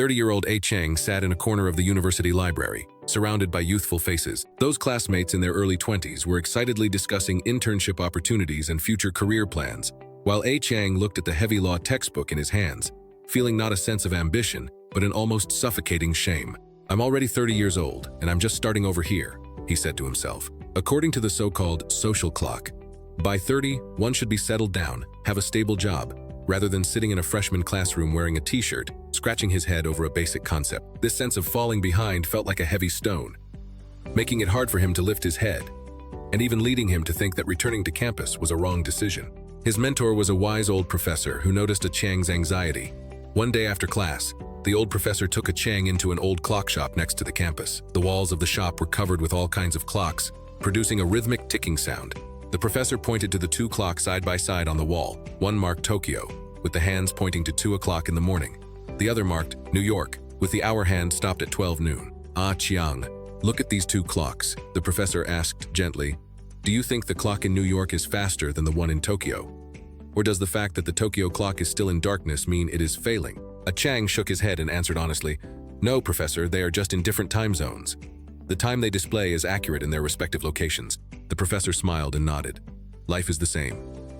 30-year-old A Chang sat in a corner of the university library, surrounded by youthful faces. Those classmates in their early 20s were excitedly discussing internship opportunities and future career plans, while A Chang looked at the heavy law textbook in his hands, feeling not a sense of ambition, but an almost suffocating shame. "I'm already 30 years old, and I'm just starting over here," he said to himself. According to the so-called social clock, by 30, one should be settled down, have a stable job, rather than sitting in a freshman classroom wearing a t-shirt, scratching his head over a basic concept. This sense of falling behind felt like a heavy stone, making it hard for him to lift his head, and even leading him to think that returning to campus was a wrong decision. His mentor was a wise old professor who noticed a Chang's anxiety. One day after class, the old professor took a Chang into an old clock shop next to the campus. The walls of the shop were covered with all kinds of clocks, producing a rhythmic ticking sound. The professor pointed to the two clocks side by side on the wall. One marked Tokyo, with the hands pointing to 2 o'clock in the morning. The other marked New York, with the hour hand stopped at 12 noon. "Ah, Chiang, look at these two clocks," the professor asked gently. "Do you think the clock in New York is faster than the one in Tokyo? Or does the fact that the Tokyo clock is still in darkness mean it is failing?" A Chang shook his head and answered honestly, "No, professor, they are just in different time zones. The time they display is accurate in their respective locations." The professor smiled and nodded. "Life is the same.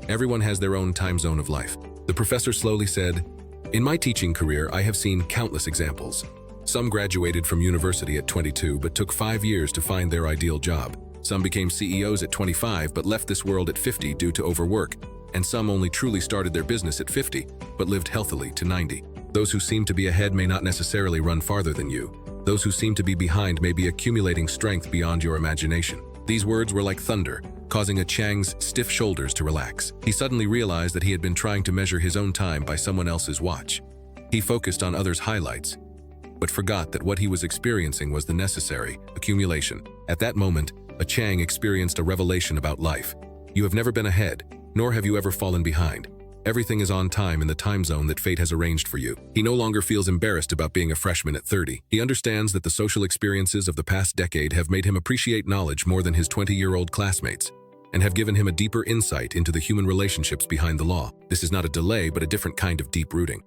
Everyone has their own time zone of life." The professor slowly said, "In my teaching career, I have seen countless examples. Some graduated from university at 22 but took 5 years to find their ideal job. Some became CEOs at 25 but left this world at 50 due to overwork. And some only truly started their business at 50 but lived healthily to 90. Those who seem to be ahead may not necessarily run farther than you. Those who seem to be behind may be accumulating strength beyond your imagination." These words were like thunder, causing a Chang's stiff shoulders to relax. He suddenly realized that he had been trying to measure his own time by someone else's watch. He focused on others' highlights, but forgot that what he was experiencing was the necessary accumulation. At that moment, a Chang experienced a revelation about life. You have never been ahead, nor have you ever fallen behind. Everything is on time in the time zone that fate has arranged for you. He no longer feels embarrassed about being a freshman at 30. He understands that the social experiences of the past decade have made him appreciate knowledge more than his 20-year-old classmates, and have given him a deeper insight into the human relationships behind the law. This is not a delay, but a different kind of deep rooting.